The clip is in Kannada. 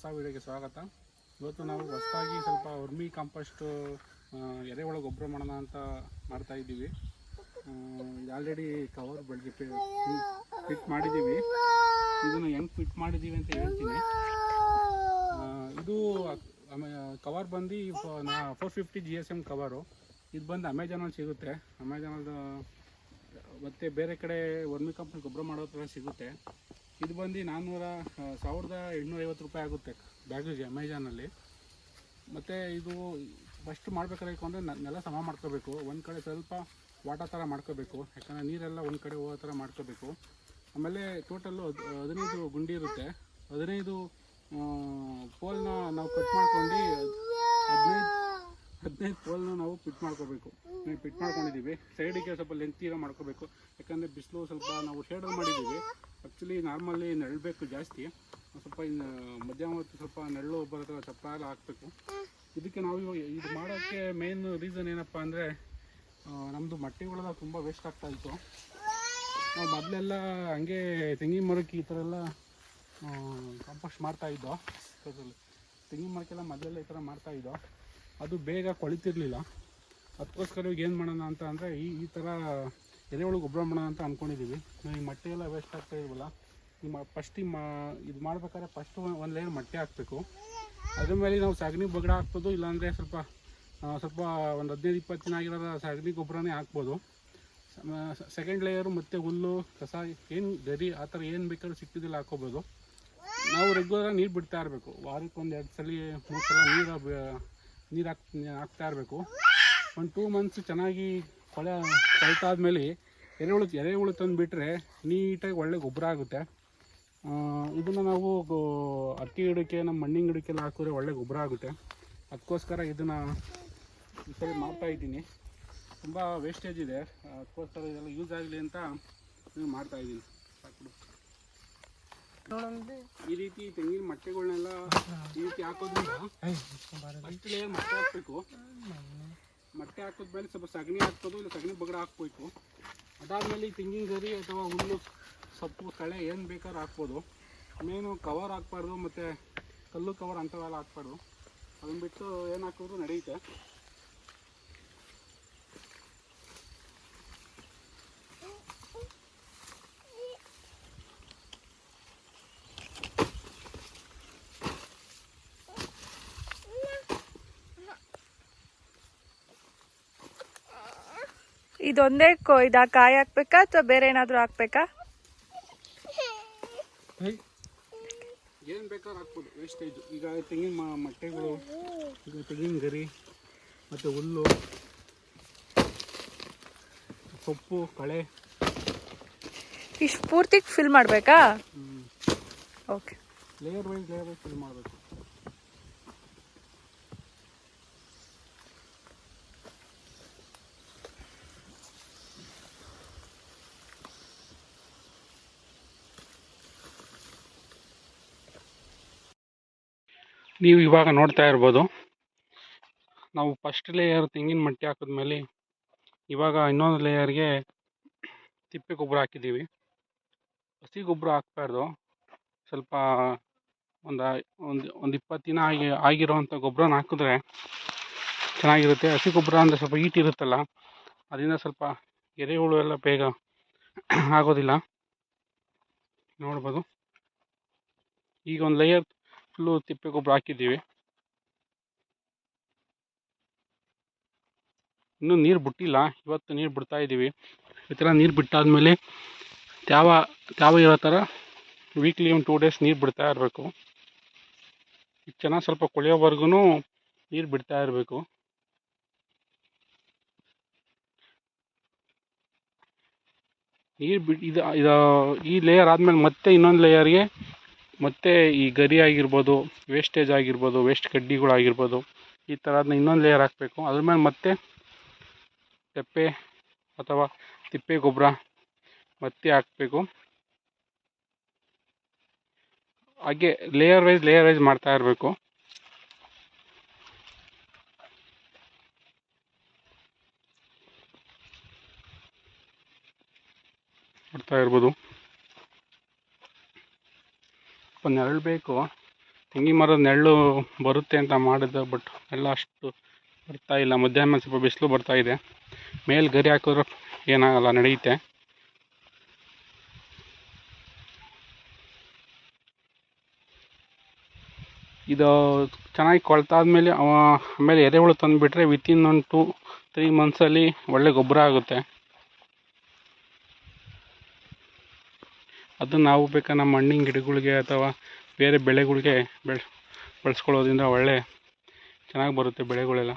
ಹೊಸ ವಿಡಿಯೋಗೆ ಸ್ವಾಗತ. ಇವತ್ತು ನಾವು ಹೊಸದಾಗಿ ಸ್ವಲ್ಪ ವರ್ಮಿ ಕಾಂಪೋಸ್ಟು ಎರೆಹುಳ ಗೊಬ್ಬರ ಮಾಡೋಣ ಅಂತ ಮಾಡ್ತಾ ಇದ್ದೀವಿ. ಇದು ಆಲ್ರೆಡಿ ಕವರ್ ಬೆಳಗ್ಗೆ ಫಿಟ್ ಮಾಡಿದ್ದೀವಿ. ಇದನ್ನು ಹೆಂಗೆ ಫಿಟ್ ಮಾಡಿದ್ದೀವಿ ಅಂತ ಹೇಳ್ತೀನಿ. ಇದು ಕವರ್ ಬಂದು 450 GSM ಕವರು. ಇದು ಬಂದು ಅಮೆಜಾನಲ್ಲಿ ಸಿಗುತ್ತೆ. ಅಮೆಜಾನದ ಮತ್ತು ಬೇರೆ ಕಡೆ ವರ್ಮಿ ಕಾಂಪೋಸ್ಟ್ ಗೊಬ್ಬರ ಮಾಡೋ ಥರ ಸಿಗುತ್ತೆ. ಇದು ಬಂದು 1850 ರೂಪಾಯಿ ಆಗುತ್ತೆ ಬ್ಯಾಗಿಗೆ ಅಮೆಜಾನಲ್ಲಿ. ಮತ್ತು ಇದು ಫಸ್ಟ್ ಮಾಡಬೇಕಾದ್ರೆ ಅಂದರೆ ನೆಲ ಸಮ ಮಾಡ್ಕೋಬೇಕು. ಒಂದು ಕಡೆ ಸ್ವಲ್ಪ ವಾಟ ಥರ ಮಾಡ್ಕೋಬೇಕು, ಯಾಕಂದರೆ ನೀರೆಲ್ಲ ಒಂದು ಕಡೆ ಹೋಗೋ ಥರ ಮಾಡ್ಕೋಬೇಕು. ಆಮೇಲೆ ಟೋಟಲ್ಲು 15 ಗುಂಡಿ ಇರುತ್ತೆ. 15 ಪೋಲ್ನ ನಾವು ಕಟ್ ಮಾಡ್ಕೊಂಡು 15 ಪೋಲ್ನ ನಾವು ಪಿಟ್ ಮಾಡ್ಕೋಬೇಕು. ಪಿಟ್ ಮಾಡ್ಕೊಂಡಿದ್ದೀವಿ. ಸೈಡಿಗೆ ಸ್ವಲ್ಪ ಲೆಂತಿರೋ ಮಾಡ್ಕೋಬೇಕು, ಯಾಕಂದರೆ ಬಿಸಿಲು ಸ್ವಲ್ಪ ನಾವು ಶೇಡಲ್ಲಿ ಮಾಡಿದ್ದೀವಿ. ಆ್ಯಕ್ಚುಲಿ ನಾರ್ಮಲಿ ನೆರಳಬೇಕು ಜಾಸ್ತಿ, ಸ್ವಲ್ಪ ಮಧ್ಯಾಹ್ನ ಹೊತ್ತು ಸ್ವಲ್ಪ ನೆರಳು ಬರೋ ಚಪ್ಪ ಎಲ್ಲ ಹಾಕಬೇಕು. ಇದಕ್ಕೆ ನಾವು ಇದು ಮಾಡೋಕ್ಕೆ ಮೇನ್ ರೀಸನ್ ಏನಪ್ಪ ಅಂದರೆ, ನಮ್ಮದು ಮಟ್ಟೆಗಳೆಲ್ಲ ತುಂಬ ವೇಸ್ಟ್ ಆಗ್ತಾಯಿತ್ತು. ನಾವು ಮೊದಲೆಲ್ಲ ಹಂಗೆ ತೆಂಗಿನ ಮರಕ್ಕೆ ಈ ಥರ ಎಲ್ಲ ಕಾಂಪೋಸ್ಟ್ ಮಾಡ್ತಾಯಿದ್ದೋ. ತೆಂಗಿನ ಮರಕ್ಕೆಲ್ಲ ಮೊದಲೆಲ್ಲ ಈ ಥರ ಮಾಡ್ತಾಯಿದ್ದೋ. ಅದು ಬೇಗ ಕೊಳಿತಿರ್ಲಿಲ್ಲ. ಅದಕ್ಕೋಸ್ಕರ ಈಗ ಏನು ಮಾಡೋಣ ಅಂತ ಅಂದರೆ ಈ ಥರ ಎರೆಹುಳು ಗೊಬ್ಬರ ಮಾಡೋಣ ಅಂತ ಅಂದ್ಕೊಂಡಿದ್ದೀವಿ. ಈ ಮಟ್ಟೆ ಎಲ್ಲ ವೇಸ್ಟ್ ಆಗ್ತಾ ಇಲ್ವಲ್ಲ, ಫಸ್ಟ್ ಇದು ಮಾಡ್ಬೇಕಾದ್ರೆ ಫಸ್ಟ್ ಒಂದು ಲೇಯರ್ ಮಟ್ಟೆ ಹಾಕಬೇಕು. ಅದ್ರ ಮೇಲೆ ನಾವು ಸಗಣಿ ಬಗಡ ಹಾಕ್ಬೋದು, ಇಲ್ಲಾಂದರೆ ಸ್ವಲ್ಪ ಒಂದು 15-20 ದಿನ ಆಗಿರೋ ಸಗಣಿ ಗೊಬ್ಬರನೇ ಹಾಕ್ಬೋದು. ಸೆಕೆಂಡ್ ಲೇಯರು ಮತ್ತು ಹುಲ್ಲು ಕಸ ಏನು ಗರಿ ಆ ಥರ ಏನು ಬೇಕಾದ್ರೂ ಸಿಕ್ಕಿದಿಲ್ಲ ಹಾಕ್ಕೋಬೋದು. ನಾವು ರೆಗ್ಯುಲರಾಗಿ ನೀರು ಬಿಡ್ತಾ ಇರಬೇಕು. ವಾರಕ್ಕೆ 1-2 ಸಲ 3 ಸಲ ನೀರು ಹಾಕ್ತಾ ಇರಬೇಕು. ಒಂದು 2 ಮಂತ್ಸ್ ಚೆನ್ನಾಗಿ ಕೊಳ್ತಾದ್ಮೇಲೆ ಎರೆಹುಳು ತಂದುಬಿಟ್ರೆ ನೀಟಾಗಿ ಒಳ್ಳೆ ಗೊಬ್ಬರ ಆಗುತ್ತೆ. ಇದನ್ನು ನಾವು ಅಕ್ಕಿ ಗಿಡಕ್ಕೆ, ನಮ್ಮ ಮಣ್ಣಿನ ಗಿಡಕ್ಕೆಲ್ಲ ಹಾಕಿದ್ರೆ ಒಳ್ಳೆ ಗೊಬ್ಬರ ಆಗುತ್ತೆ. ಅದಕ್ಕೋಸ್ಕರ ಇದನ್ನು ಈ ಸರಿ ಮಾಡ್ತಾಯಿದ್ದೀನಿ. ತುಂಬ ವೇಸ್ಟೇಜ್ ಇದೆ, ಅದಕ್ಕೋಸ್ಕರ ಇದೆಲ್ಲ ಯೂಸ್ ಆಗಲಿ ಅಂತ ಮಾಡ್ತಾಯಿದ್ದೀನಿ. ಸಾಕು. ಈ ರೀತಿ ತೆಂಗಿನ ಮಟ್ಟೆಗಳನ್ನೆಲ್ಲ ಈ ರೀತಿ ಹಾಕೋದ್ರಿಂದ ಫಸ್ಟ್ ಲೇಯರ್ ಮಟ್ಟೆ ಹಾಕಬೇಕು. ಮಟ್ಟೆ ಹಾಕಿದ್ಮೇಲೆ ಸ್ವಲ್ಪ ಸಗಣಿ ಹಾಕ್ಬೋದು, ಇಲ್ಲ ಸಗಣಿ ಬಗಡ ಹಾಕ್ಬೇಕು. ಅದಾದಮೇಲೆ ತೆಂಗಿನ ಗರಿ ಅಥವಾ ಹುಲ್ಲು ಸೊಪ್ಪು ಕಳೆ ಏನು ಬೇಕಾದ್ರೂ ಹಾಕ್ಬೋದು. ಮೇನು ಕವರ್ ಹಾಕ್ಬಾರ್ದು, ಮತ್ತು ಕಲ್ಲು ಕವರ್ ಅಂಥವೆಲ್ಲ ಹಾಕ್ಬಾರ್ದು. ಅದನ್ನು ಬಿಟ್ಟು ಏನು ಹಾಕಿದ್ರು ನಡೆಯುತ್ತೆ. ಇದೊಂದೇ ಕಾಯಿ ಹಾಕ್ಬೇಕಾ ಅಥವಾ ಬೇರೆ ಏನಾದರೂ ಹಾಕ್ಬೇಕಾ? ಏನು ಬೇಕಾದ್ರೂ ಹಾಕ್ಬೋದು, ವೇಸ್ಟೇಜ್. ಈಗ ತೆಂಗಿನ ಮಟ್ಟೆಗಳು, ಈಗ ತೆಂಗಿನ ಗರಿ ಮತ್ತು ಹುಲ್ಲು ಸೊಪ್ಪು ಕಳೆ ಇಷ್ಟು ಪೂರ್ತಿ ಫಿಲ್ ಮಾಡಬೇಕಾ? ಓಕೆ. ಲೇಯರ್ ವೈಸ್ ಫಿಲ್ ಮಾಡಬೇಕು. ನೀವು ಇವಾಗ ನೋಡ್ತಾ ಇರ್ಬೋದು, ನಾವು ಫಸ್ಟ್ ಲೇಯರ್ ತೆಂಗಿನ ಮಟ್ಟೆ ಹಾಕಿದ್ಮೇಲೆ ಇವಾಗ ಇನ್ನೊಂದು ಲೇಯರ್ಗೆ ತಿಪ್ಪೆ ಗೊಬ್ಬರ ಹಾಕಿದ್ದೀವಿ. ಹಸಿ ಗೊಬ್ಬರ ಹಾಕ್ಬಾರ್ದು. ಸ್ವಲ್ಪ ಒಂದು 20 ದಿನ ಆಗಿರೋವಂಥ ಗೊಬ್ಬರನ ಹಾಕಿದ್ರೆ ಚೆನ್ನಾಗಿರುತ್ತೆ. ಹಸಿ ಗೊಬ್ಬರ ಅಂದರೆ ಸ್ವಲ್ಪ ಹೀಟ್ ಇರುತ್ತಲ್ಲ, ಅದರಿಂದ ಸ್ವಲ್ಪ ಎರೆಹುಳು ಎಲ್ಲ ಬೇಗ ಆಗೋದಿಲ್ಲ. ನೋಡ್ಬೋದು, ಈಗ ಒಂದು ಲೇಯರ್ ಫುಲ್ಲು ತಿಪ್ಪೆ ಗೊಬ್ಬರ ಹಾಕಿದ್ದೀವಿ. ಇನ್ನೂ ನೀರು ಬಿಟ್ಟಿಲ್ಲ, ಇವತ್ತು ನೀರು ಬಿಡ್ತಾ ಇದ್ದೀವಿ. ಈ ಥರ ನೀರು ಬಿಟ್ಟಾದಮೇಲೆ ತ್ಯಾವ ಇರೋ ಥರ ವೀಕ್ಲಿ ಒಂದು 2 ಡೇಸ್ ನೀರು ಬಿಡ್ತಾ ಇರಬೇಕು. ಈಗ ಚೆನ್ನಾಗಿ ಸ್ವಲ್ಪ ಕೊಳೆಯೋವರೆಗೂ ನೀರು ಬಿಡ್ತಾ ಇರಬೇಕು. ನೀರು ಈ ಲೇಯರ್ ಆದಮೇಲೆ ಮತ್ತೆ ಇನ್ನೊಂದು ಲೇಯರ್ಗೆ ಮತ್ತೆ ಈ ಗರಿ ಆಗಿರ್ಬೋದು, ವೇಸ್ಟೇಜ್ ಆಗಿರ್ಬೋದು, ವೇಸ್ಟ್ ಕಡ್ಡಿಗಳಾಗಿರ್ಬೋದು, ಈ ಥರದನ್ನ ಇನ್ನೊಂದು ಲೇಯರ್ ಹಾಕಬೇಕು. ಅದ್ರ ಮೇಲೆ ಮತ್ತೆ ತೆಪ್ಪೆ ಅಥವಾ ತಿಪ್ಪೆ ಗೊಬ್ಬರ ಮತ್ತೆ ಹಾಕಬೇಕು. ಹಾಗೆ ಲೇಯರ್ ವೈಸ್ ಮಾಡ್ತಾ ಇರಬೇಕು. ಮಾಡ್ತಾ ಇರ್ಬೋದು. ಸ್ವಲ್ಪ ನೆರಳು ಬೇಕು, ತೆಂಗಿನ ಮರದ ನೆರಳು ಬರುತ್ತೆ ಅಂತ ಮಾಡಿದೆ, ಬಟ್ ಎಲ್ಲ ಅಷ್ಟು ಬರ್ತಾ ಇಲ್ಲ. ಮಧ್ಯಾಹ್ನ ಸ್ವಲ್ಪ ಬಿಸಿಲು ಬರ್ತಾ ಇದೆ. ಮೇಲೆ ಗರಿ ಹಾಕಿದ್ರೆ ಏನಾಗಲ್ಲ, ನಡೆಯುತ್ತೆ. ಇದು ಚೆನ್ನಾಗಿ ಕೊಳ್ತಾದ್ಮೇಲೆ ಆಮೇಲೆ ಎರೆಹುಳು ತಂದುಬಿಟ್ರೆ ವಿತಿನ್ 1-2-3 ಮಂತ್ಸಲ್ಲಿ ಒಳ್ಳೆ ಗೊಬ್ಬರ ಆಗುತ್ತೆ. ಅದನ್ನು ನಾವು ಬೇಕಾದ್ರೆ ನಮ್ಮ ಹಣ್ಣಿನ ಗಿಡಗಳಿಗೆ ಅಥವಾ ಬೇರೆ ಬೆಳೆಗಳಿಗೆ ಬಳಸ್ಕೊಳ್ಳೋದ್ರಿಂದ ಒಳ್ಳೆ ಚೆನ್ನಾಗಿ ಬರುತ್ತೆ ಬೆಳೆಗಳೆಲ್ಲ.